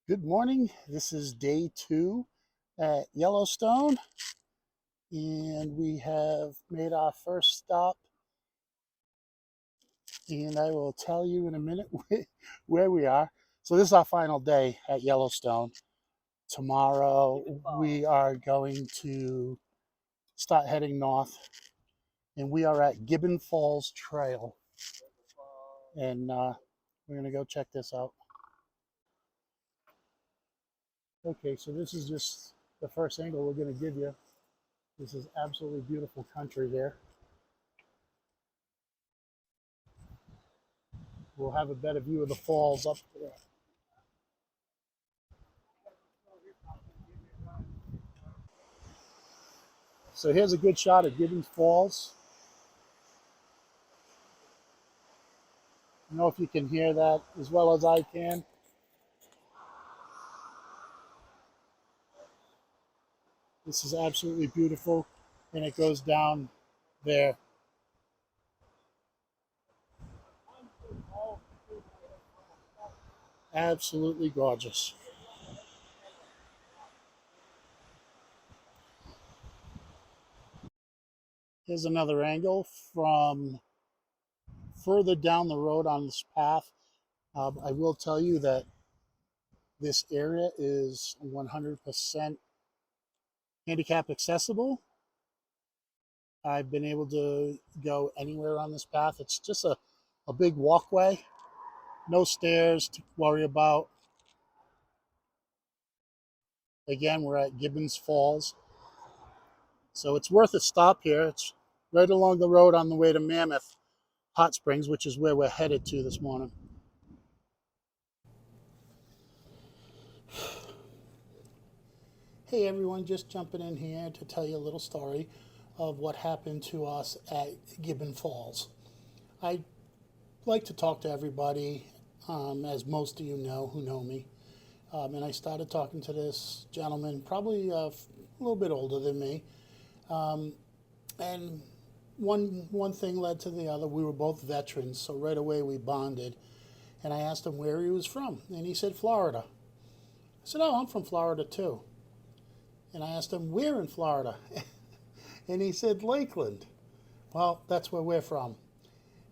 Good morning. This is day 2 at Yellowstone, and we have made our first stop. And I will tell you in a minute where we are. So, this is our final day at Yellowstone. Tomorrow, we are going to start heading north, and we are at Gibbon Falls Trail. And we're going to go check this out. Okay, so this is just the first angle we're going to give you. This is absolutely beautiful country here. We'll have a better view of the falls up there. So here's a good shot of Gibbons Falls. I don't know if you can hear that as well as I can. This is absolutely beautiful, and it goes down there. Absolutely gorgeous. Here's another angle from further down the road on this path. I will tell you that this area is 100% handicap accessible. I've been able to go anywhere on this path. It's just a big walkway, no stairs to worry about. Again, we're at Gibbons Falls. So it's worth a stop here. It's right along the road on the way to Mammoth Hot Springs, which is where we're headed to this morning. Hey everyone, just jumping in here to tell you a little story of what happened to us at Gibbon Falls. I like to talk to everybody, as most of you know who know me. And I started talking to this gentleman, probably a little bit older than me. And one thing led to the other. We were both veterans, so right away we bonded. And I asked him where he was from, and he said Florida. I said, oh, I'm from Florida too. And I asked him, where in Florida? And he said, Lakeland. Well, that's where we're from.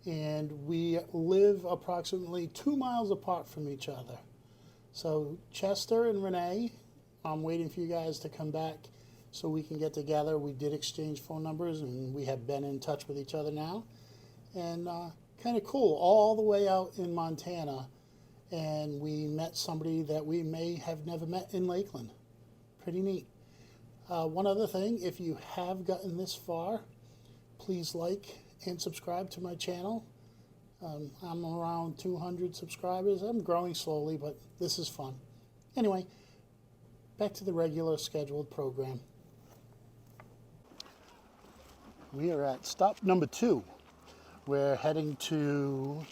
And we live approximately 2 miles apart from each other. So Chester and Renee, I'm waiting for you guys to come back so we can get together. We did exchange phone numbers, and we have been in touch with each other now. And kind of cool, all the way out in Montana. And we met somebody that we may have never met in Lakeland. Pretty neat. One other thing, if you have gotten this far, please like and subscribe to my channel. I'm around 200 subscribers. I'm growing slowly, but this is fun. Anyway, back to the regular scheduled program. We are at stop number 2. We're heading to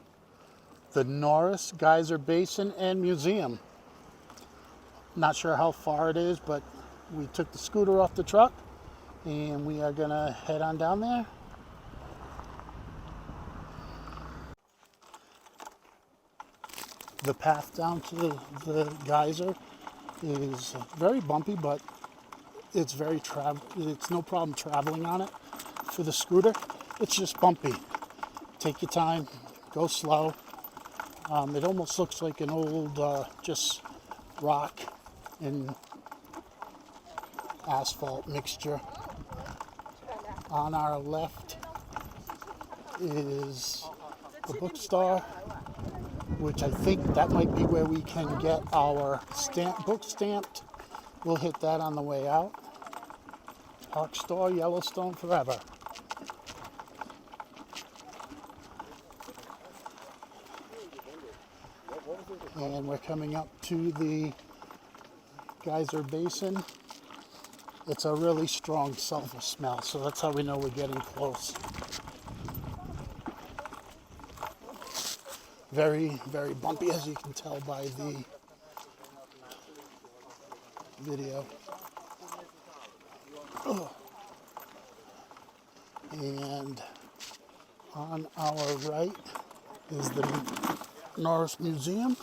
the Norris Geyser Basin and Museum. Not sure how far it is, but we took the scooter off the truck and we are gonna head on down there. The path down to the geyser is very bumpy, but it's it's no problem traveling on it for the scooter. It's just bumpy. Take your time, go slow. It almost looks like an old just rock and asphalt mixture. On our left is the bookstore, which I think that might be where we can get our book stamped. We'll hit that on the way out. Park store, Yellowstone forever. And we're coming up to the geyser basin. It's a really strong sulfur smell, so that's how we know we're getting close. Very, very bumpy, as you can tell by the video. And on our right is the Norris Museum,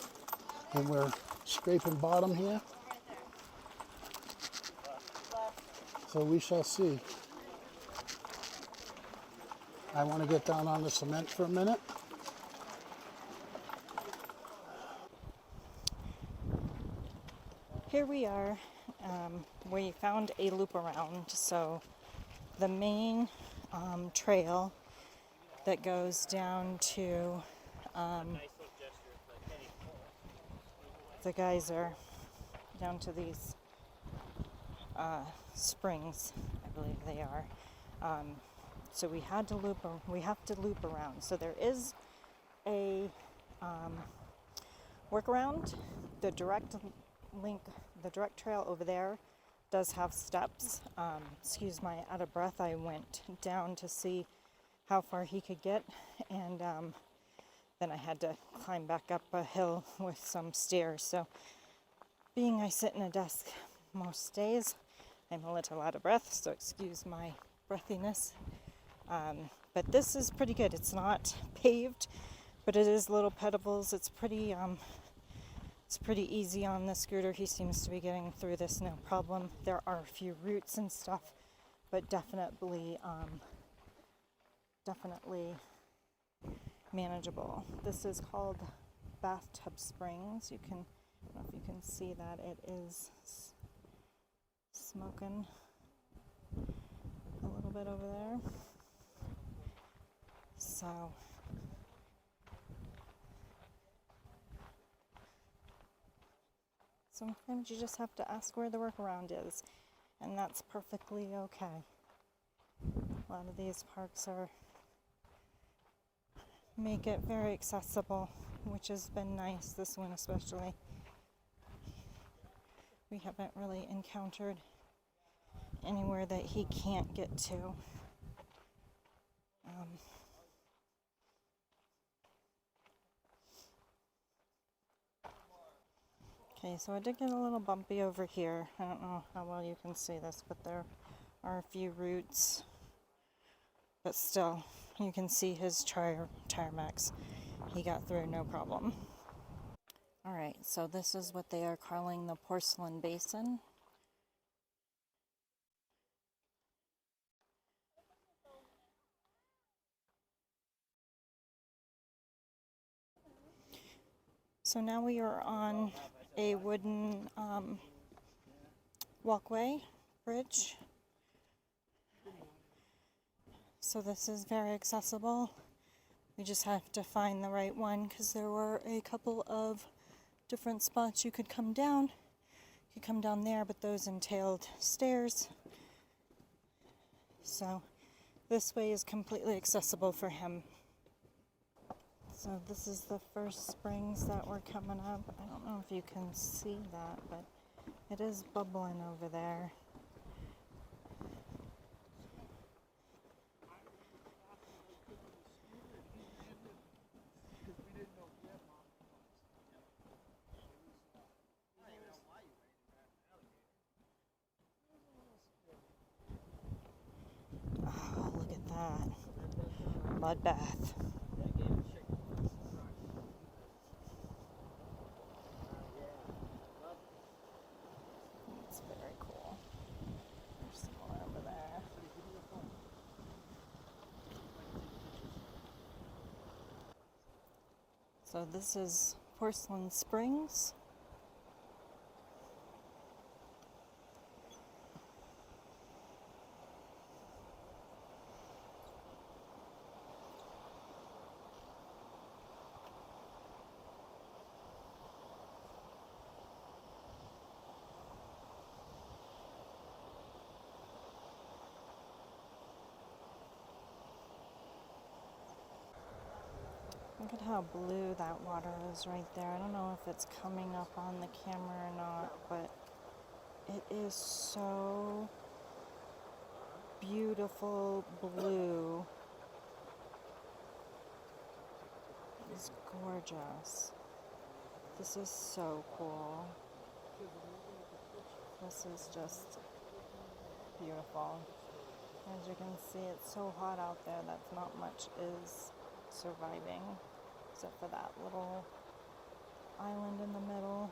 and we're scraping bottom here. So we shall see. I want to get down on the cement for a minute. Here we are. We found a loop around. So the main trail that goes down to the geyser, down to these springs, I believe they are. So we have to loop around. So there is a workaround. The direct trail over there does have steps. Excuse my out of breath. I went down to see how far he could get, and then I had to climb back up a hill with some stairs. So being I sit in a desk most days, I'm a little out of breath, so excuse my breathiness. But this is pretty good. It's not paved, but it is little pedals. It's pretty easy on the scooter. He seems to be getting through this no problem. There are a few roots and stuff, but definitely manageable. This is called Bathtub Springs. I don't know if you can see that. It is smoking a little bit over there. So sometimes you just have to ask where the workaround is, and that's perfectly okay. A lot of these parks make it very accessible, which has been nice. This one especially. We haven't really encountered anywhere that he can't get to. Okay, so I did get a little bumpy over here. I don't know how well you can see this, but there are a few roots. But still, you can see his tire marks. He got through no problem. Alright, so this is what they are calling the porcelain basin. So now we are on a wooden walkway bridge. So this is very accessible. We just have to find the right one because there were a couple of different spots you could come down. You could come down there, but those entailed stairs. So this way is completely accessible for him. So this is the first springs that were coming up. I don't know if you can see that, but it is bubbling over there. Oh, look at that. Mud bath. It's very cool. There's some more over there. So this is Porcelain Springs. Look at how blue that water is right there. I don't know if it's coming up on the camera or not, but it is so beautiful blue. It's gorgeous. This is so cool. This is just beautiful. As you can see, it's so hot out there that not much is surviving except for that little island in the middle.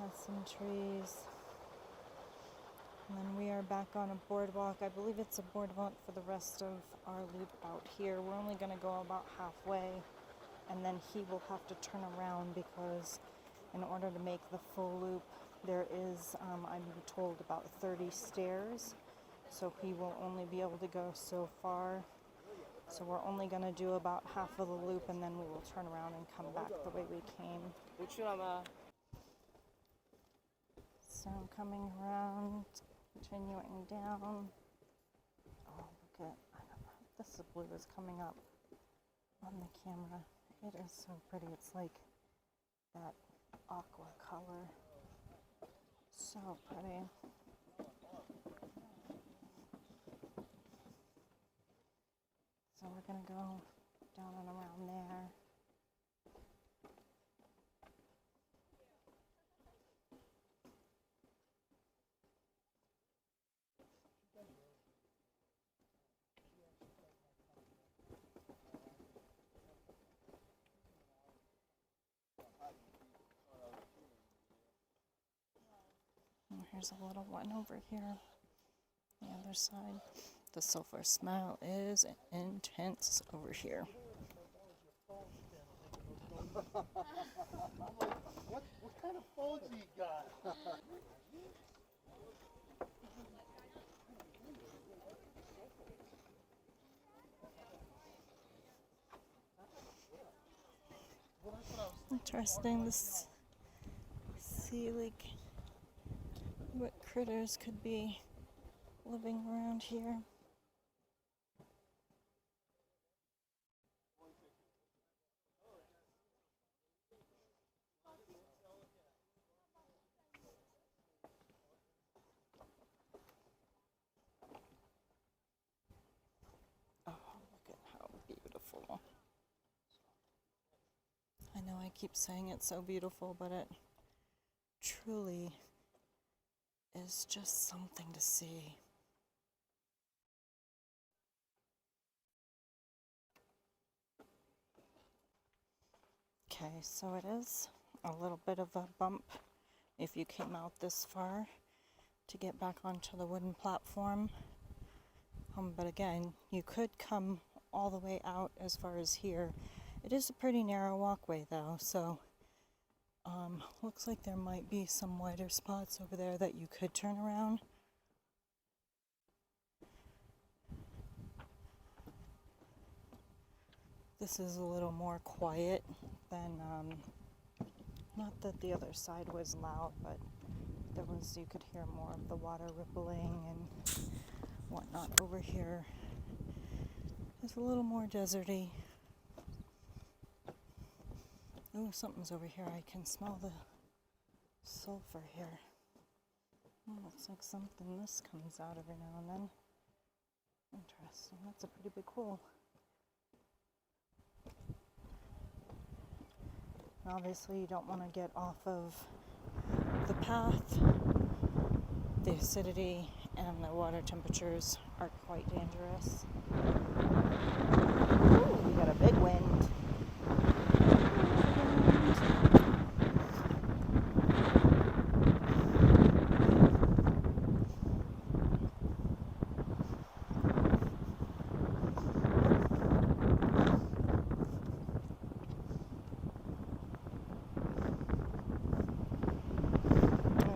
Has some trees. And then we are back on a boardwalk. I believe it's a boardwalk for the rest of our loop out here. We're only going to go about halfway, and then he will have to turn around because in order to make the full loop, there is, I'm told, about 30 stairs. So he will only be able to go so far. So we're only going to do about half of the loop, and then we will turn around and come back the way we came. So I'm coming around, continuing down. Oh, look at this blue is coming up on the camera. It is so pretty. It's like that aqua color. So pretty. So we're gonna go down and around there. And here's a little one over here, the other side. The sulfur smell is intense over here. What kind of phones you got? Interesting to see like what critters could be living around here. Oh, look at how beautiful. I know I keep saying it's so beautiful, but it truly is just something to see. Okay, so it is a little bit of a bump if you came out this far to get back onto the wooden platform. But again, you could come all the way out as far as here. It is a pretty narrow walkway though, so looks like there might be some wider spots over there that you could turn around. This is a little more quiet than, not that the other side was loud, but you could hear more of the water rippling and whatnot. Over here is a little more deserty. Oh, something's over here. I can smell the sulfur here. Oh, looks like something. This comes out every now and then. Interesting. That's a pretty big hole. Obviously, you don't want to get off of the path. The acidity and the water temperatures are quite dangerous. Ooh, we got a big wind.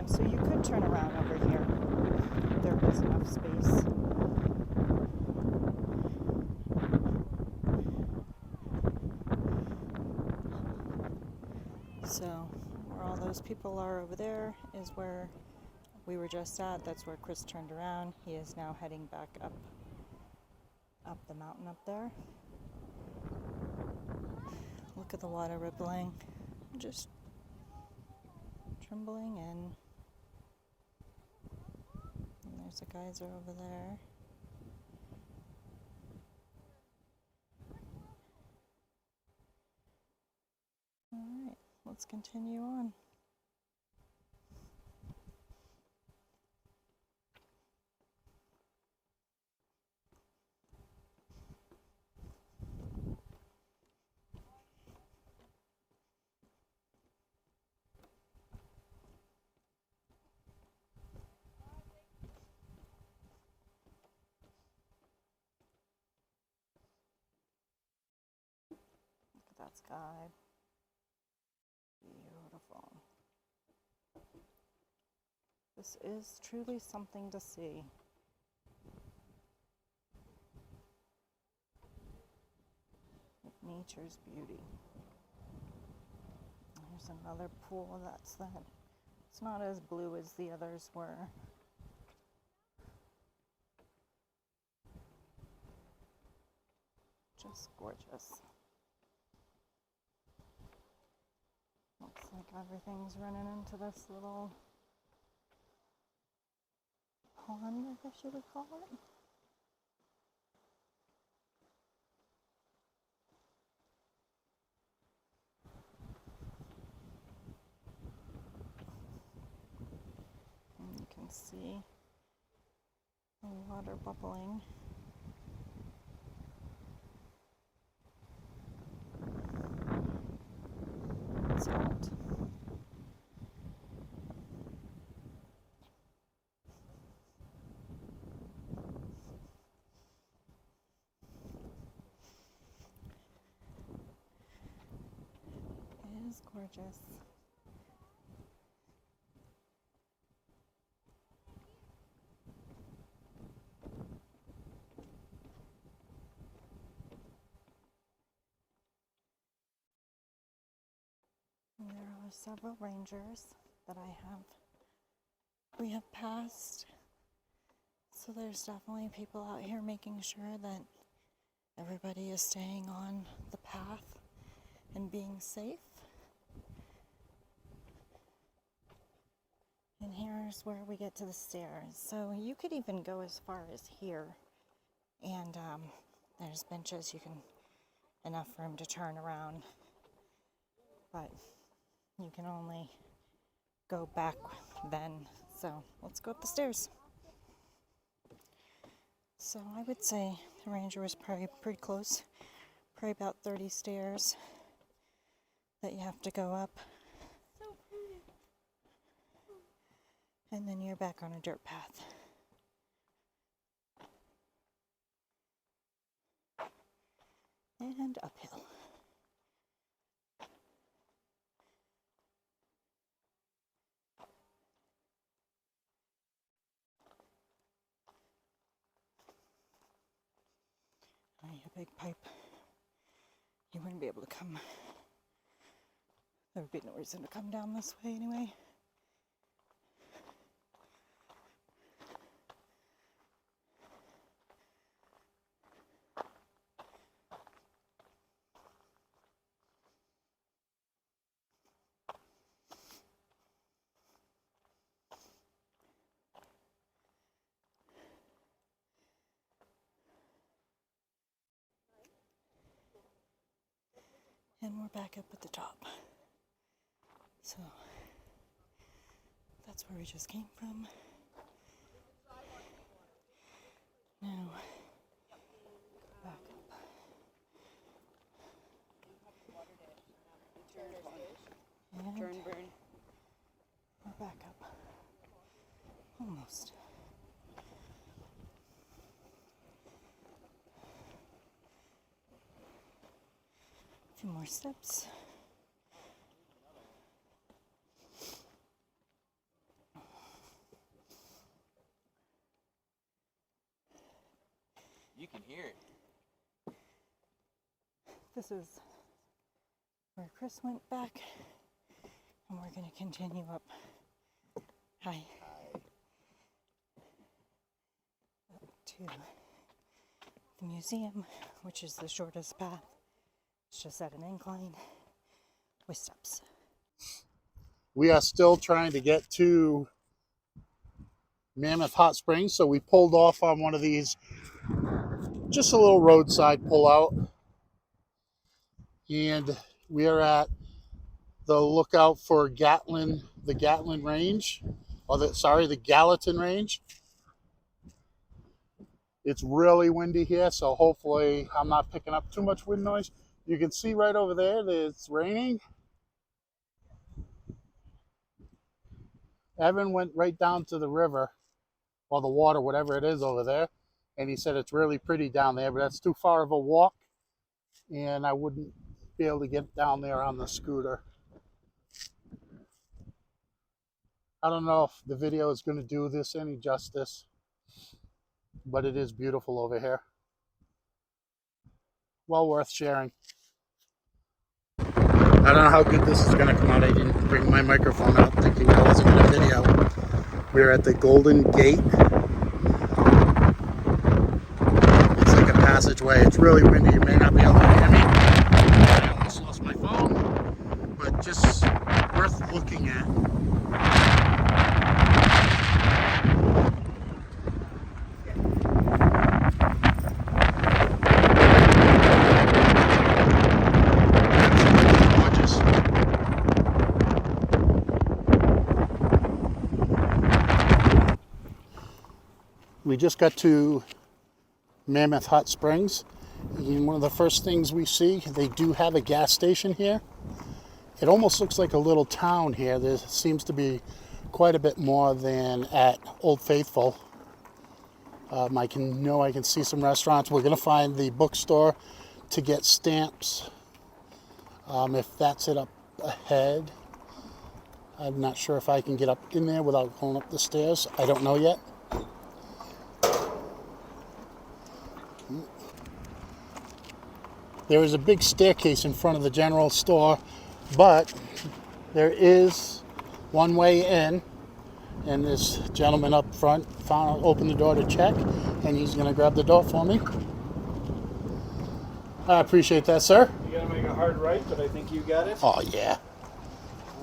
So you could turn around over here. There is enough space. So where all those people are over there is where we were just at. That's where Chris turned around. He is now heading back up the mountain up there. Look at the water rippling. Just trembling and there's a geyser over there. Alright, let's continue on. sky. Beautiful. This is truly something to see. Nature's beauty. There's another pool that's that. It's not as blue as the others were. Just gorgeous. Looks like everything's running into this little pond, I guess you would call it. And you can see the water bubbling. It's hot. It is gorgeous. And there are several rangers that we have passed. So there's definitely people out here making sure that everybody is staying on the path and being safe. And here's where we get to the stairs. So you could even go as far as here. And there's benches, enough room to turn around. But you can only go back then. So let's go up the stairs. So I would say the ranger was probably pretty close. Probably about 30 stairs that you have to go up. And then you're back on a dirt path. And uphill. A big pipe. You wouldn't be able to come. There would be no reason to come down this way anyway. And we're back up at the top. So that's where we just came from. Now, back up. And Turn, burn. we're back up. Almost. A few more steps. You can hear it. This is where Chris went back, and we're going to continue up. Hi. Up to the museum, which is the shortest path. It's just at an incline with steps. We are still trying to get to Mammoth Hot Springs, so we pulled off on one of these, just a little roadside pullout, and we are at the lookout for the Gatlin Range, the Gallatin Range. It's really windy here, so hopefully I'm not picking up too much wind noise. You can see right over there that it's raining. Evan went right down to the river, or the water, whatever it is over there, and he said it's really pretty down there, but that's too far of a walk, and I wouldn't be able to get down there on the scooter. I don't know if the video is going to do this any justice, but it is beautiful over here. Well worth sharing. I don't know how good this is going to come out. I didn't bring my microphone out thinking I wasn't going to video. We're at the Golden Gate. It's like a passageway. It's really windy. You may not be able to hear me. I almost lost my phone, but just worth looking at. We just got to Mammoth Hot Springs, and one of the first things we see, they do have a gas station here. It almost looks like a little town here. There seems to be quite a bit more than at Old Faithful. I can see some restaurants. We're going to find the bookstore to get stamps, if that's it up ahead. I'm not sure if I can get up in there without going up the stairs. I don't know yet. There is a big staircase in front of the general store, but there is one way in, and this gentleman up front opened the door to check, and he's going to grab the door for me. I appreciate that, sir. You gotta make a hard right, but I think you got it. Oh, yeah.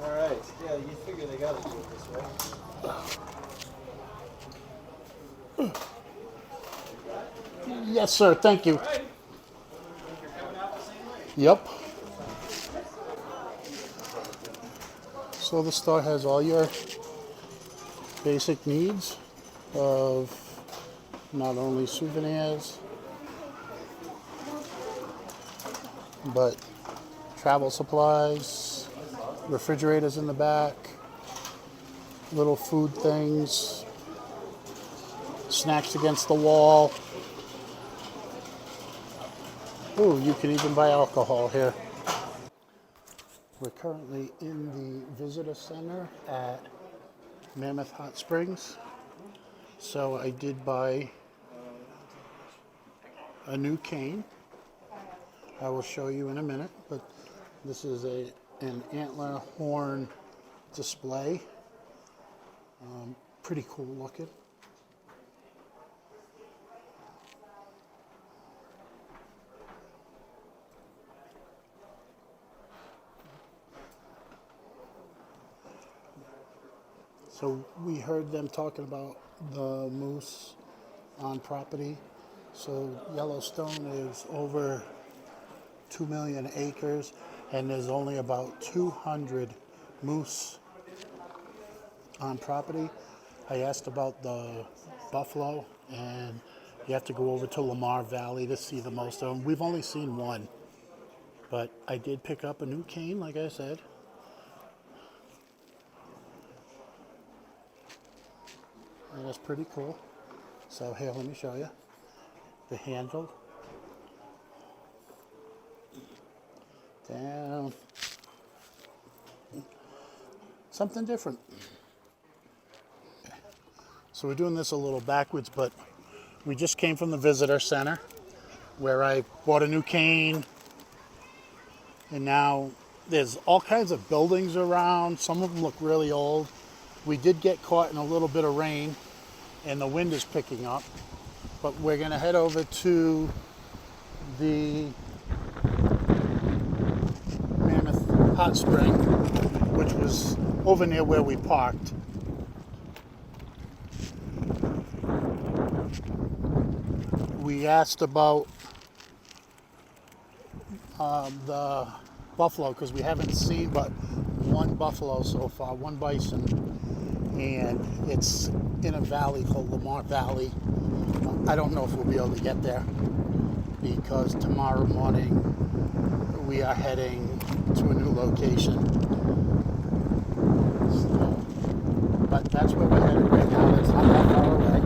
All right. Yeah, you figure they gotta do it this way. Yes, sir. Thank you. All right. You're coming out the same way. Yep. So the store has all your basic needs of not only souvenirs, but travel supplies, refrigerators in the back, little food things, snacks against the wall. Ooh, you can even buy alcohol here. We're currently in the visitor center at Mammoth Hot Springs. So I did buy a new cane. I will show you in a minute, but this is an antler horn display. Pretty cool looking. So we heard them talking about the moose on property. So Yellowstone is over 2 million acres, and there's only about 200 moose on property. I asked about the buffalo, and you have to go over to Lamar Valley to see the most of them. We've only seen one, but I did pick up a new cane, like I said. And that's pretty cool. So here, let me show you the handle. Down. Something different. So we're doing this a little backwards, but we just came from the visitor center where I bought a new cane, and now there's all kinds of buildings around. Some of them look really old. We did get caught in a little bit of rain, and the wind is picking up, but we're going to head over to the Mammoth Hot Spring, which was over near where we parked. We asked about the buffalo because we haven't seen but one buffalo so far, one bison, and it's in a valley called Lamar Valley. I don't know if we'll be able to get there because tomorrow morning we are heading to a new location. So, but that's where we're headed right now. It's not that far away.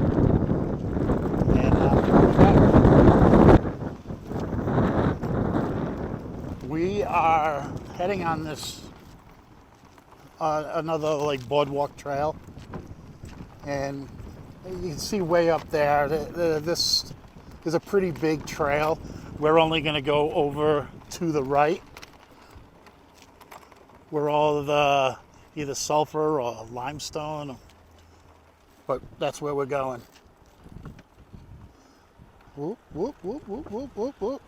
And we We are heading on this another like boardwalk trail, and you can see way up there. This is a pretty big trail. We're only going to go over to the right, where all of the either sulfur or limestone, but that's where we're going. Whoop, whoop, whoop, whoop, whoop, whoop, whoop.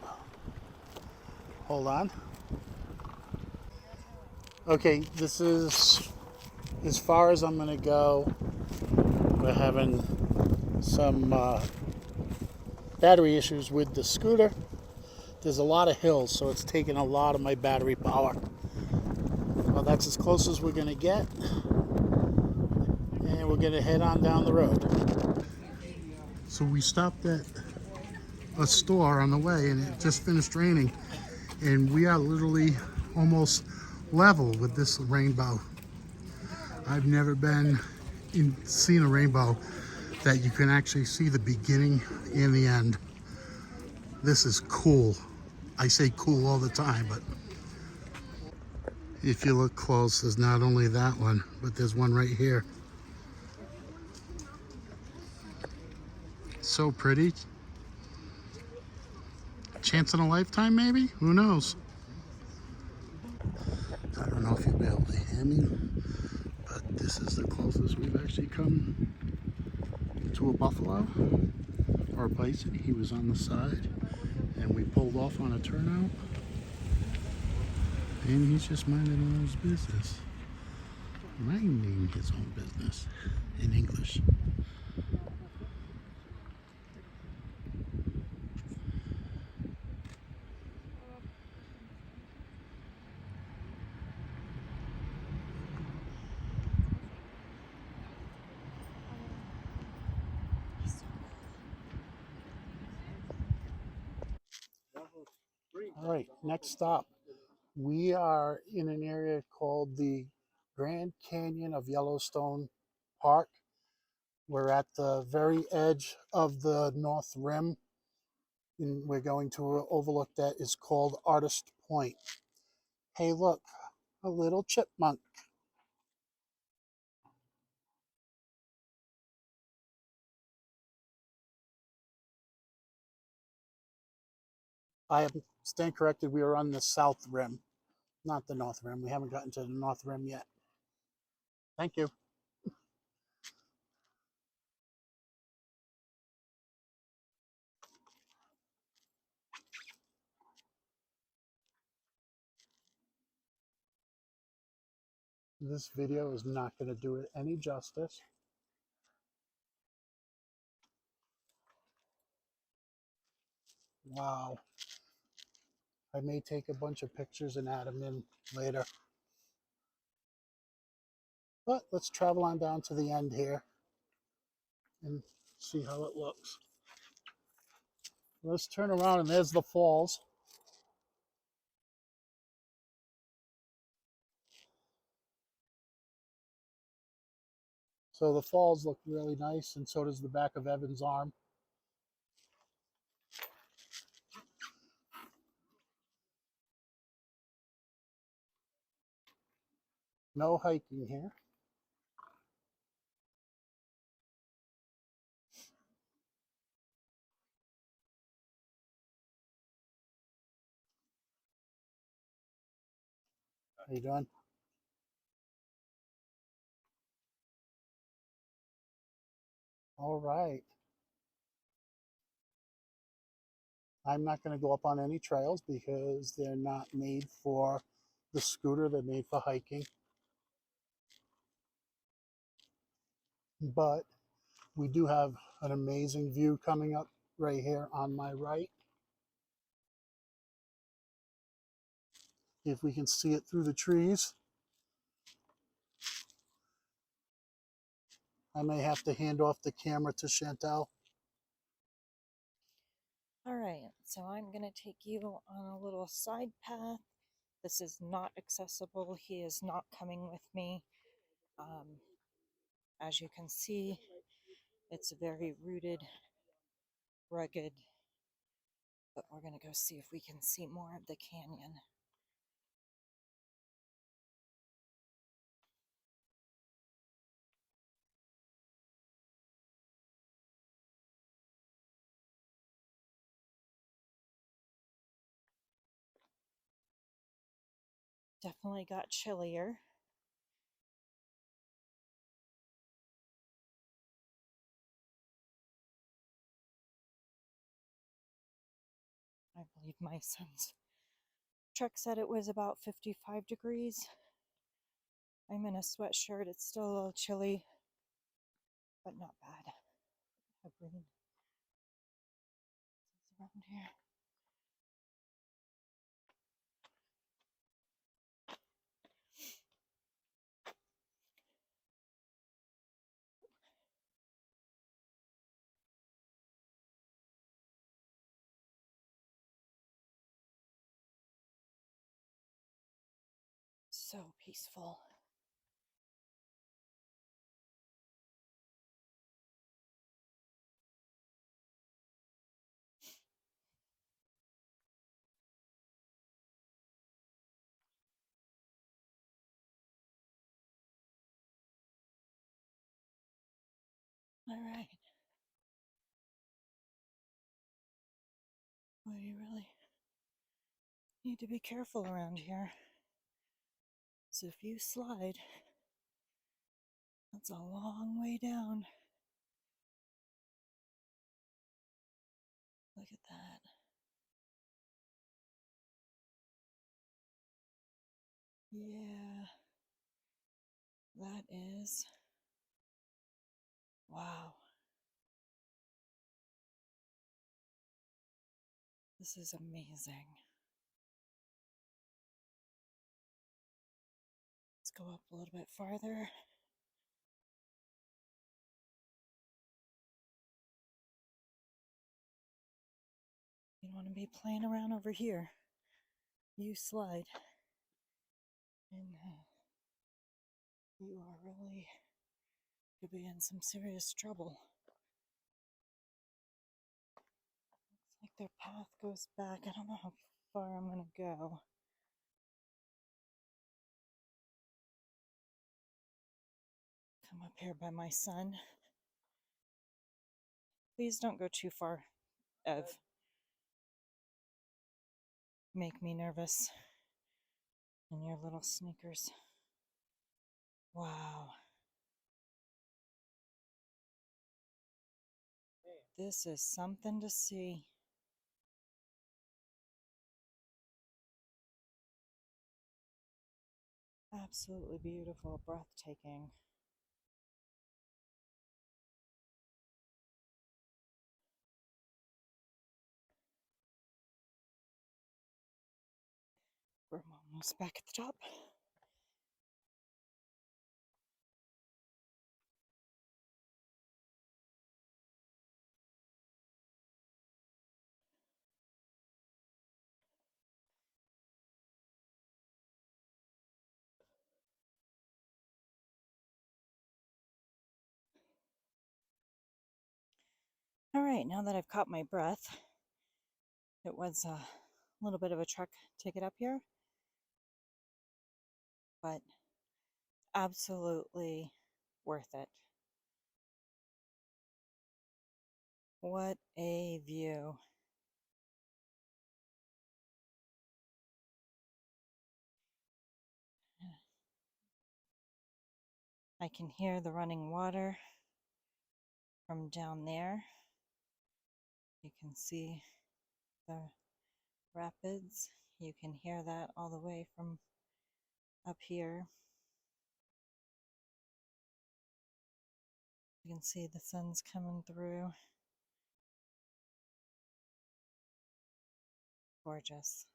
Hold on. Okay, this is as far as I'm gonna go. We're having some battery issues with the scooter. There's a lot of hills, so it's taking a lot of my battery power. Well, that's as close as we're gonna get. And we're gonna head on down the road. So we stopped at a store on the way, and it just finished raining. And we are literally almost level with this rainbow. I've never seen a rainbow that you can actually see the beginning and the end. This is cool. I say cool all the time, but if you look close, there's not only that one, but there's one right here. So pretty. Chance in a lifetime, maybe? Who knows? I don't know if you'll be able to hear me, but this is the closest we've actually come to a buffalo or a bison. He was on the side, and we pulled off on a turnout, and he's just minding his business. Minding his own business in English. All right, next stop. We are in an area called the Grand Canyon of Yellowstone Park. We're at the very edge of the North Rim, and we're going to overlook that is called Artist Point. Hey, look, a little chipmunk. I am stand corrected. We are on the South Rim, not the North Rim. We haven't gotten to the North Rim yet. Thank you. This video is not going to do it any justice. Wow. I may take a bunch of pictures and add them in later. But let's travel on down to the end here and see how it looks. Let's turn around, and there's the falls. So the falls look really nice, and so does the back of Evan's arm. No hiking here. How you doing? All right. I'm not going to go up on any trails because they're not made for the scooter. They're made for hiking. But we do have an amazing view coming up right here on my right. If we can see it through the trees. I may have to hand off the camera to Chantel. All right, so I'm going to take you on a little side path. This is not accessible. He is not coming with me. As you can see, it's very rooted, rugged, but we're going to go see if we can see more of the canyon. definitely got chillier. I believe my son's truck said it was about 55 degrees. I'm in a sweatshirt. It's still a little chilly, but not bad. How green is around here. So peaceful. All right. Well, you really need to be careful around here. So if you slide, that's a long way down. Look at that. Yeah, that is. Wow. This is amazing. Let's go up a little bit farther. You don't want to be playing around over here. You slide, and you are really could be in some serious trouble. Looks like their path goes back. I don't know how far I'm gonna go. Come up here by my son. Please don't go too far, Ev. Make me nervous. In your little sneakers. Wow. This is something to see. Absolutely beautiful, breathtaking. We're almost back at the top. All right, now that I've caught my breath, it was a little bit of a trek to get up here, but absolutely worth it. What a view. I can hear the running water from down there. You can see the rapids. You can hear that all the way from up here. You can see the sun's coming through. Gorgeous.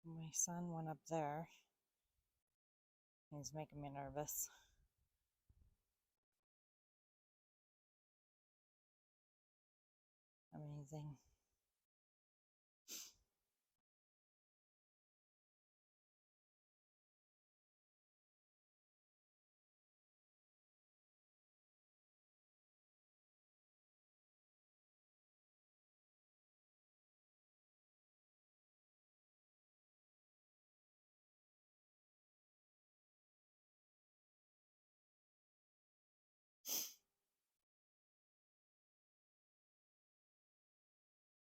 My son went up there. He's making me nervous. Amazing.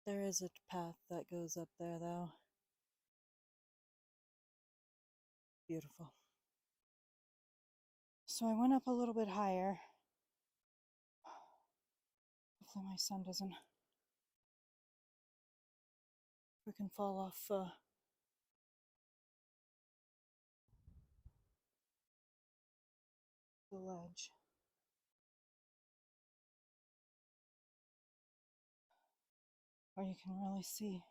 There is a path that goes up there, though. Beautiful. So I went up a little bit higher. Hopefully my son doesn't freaking fall off the ledge. Or you can really see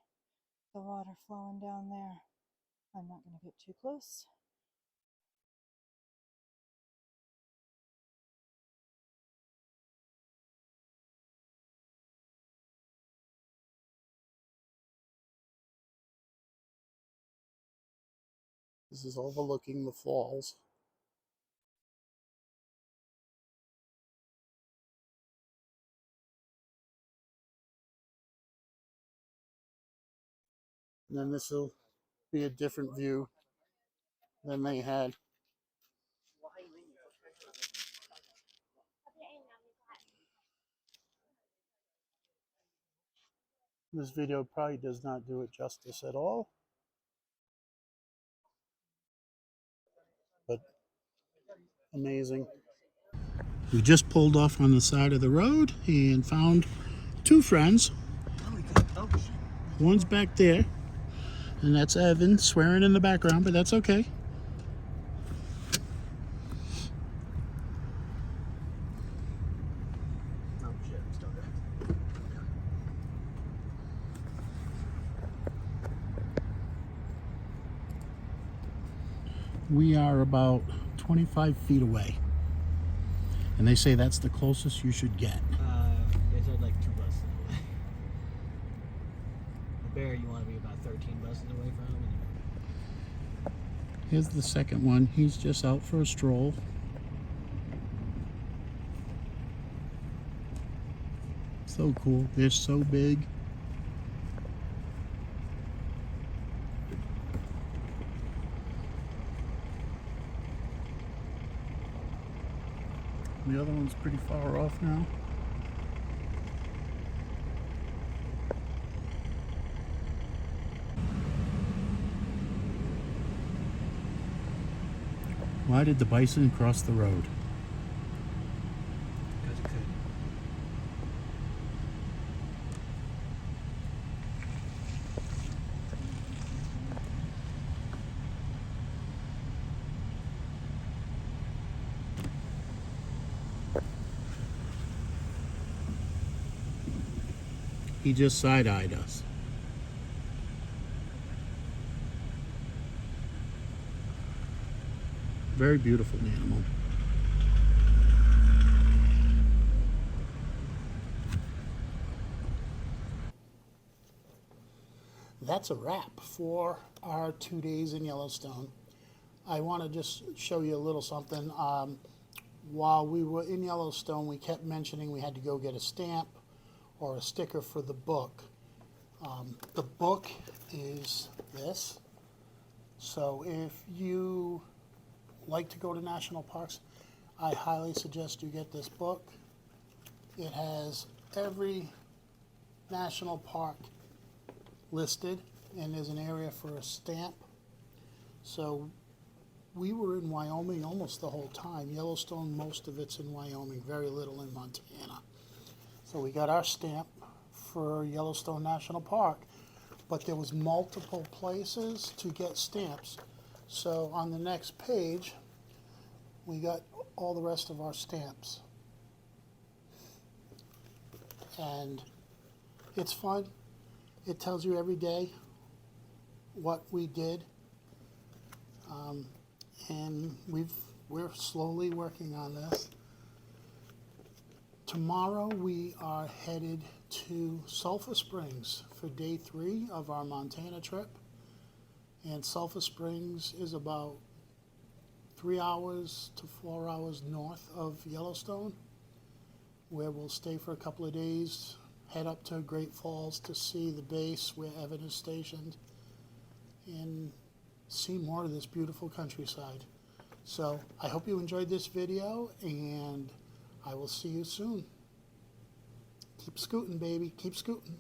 the water flowing down there. I'm not going to get too close. This is overlooking the falls. And then this will be a different view than they had. This video probably does not do it justice at all, but amazing. We just pulled off on the side of the road and found two friends. One's back there, and that's Evan swearing in the background, but that's okay. We are about 25 feet away, and they say that's the closest you should get. They said like 2 buses away. The bear you want to be about 13 buses away from. Here's the second one. He's just out for a stroll. So cool. They're so big. The other one's pretty far off now. Why did the bison cross the road? Because it could. He just side-eyed us. Very beautiful animal. That's a wrap for our 2 days in Yellowstone. I want to just show you a little something. While we were in Yellowstone, we kept mentioning we had to go get a stamp or a sticker for the book. The book is this. So if you like to go to national parks, I highly suggest you get this book. It has every national park listed, and there's an area for a stamp. So we were in Wyoming almost the whole time. Yellowstone, most of it's in Wyoming, very little in Montana. So we got our stamp for Yellowstone National Park, but there was multiple places to get stamps. So on the next page, we got all the rest of our stamps. And it's fun. It tells you every day what we did. And we're slowly working on this. Tomorrow we are headed to Sulphur Springs for day 3 of our Montana trip. And Sulphur Springs is about 3 hours to 4 hours north of Yellowstone, where we'll stay for a couple of days, head up to Great Falls to see the base where Evan is stationed, and see more of this beautiful countryside. So I hope you enjoyed this video, and I will see you soon. Keep scooting, baby. Keep scooting.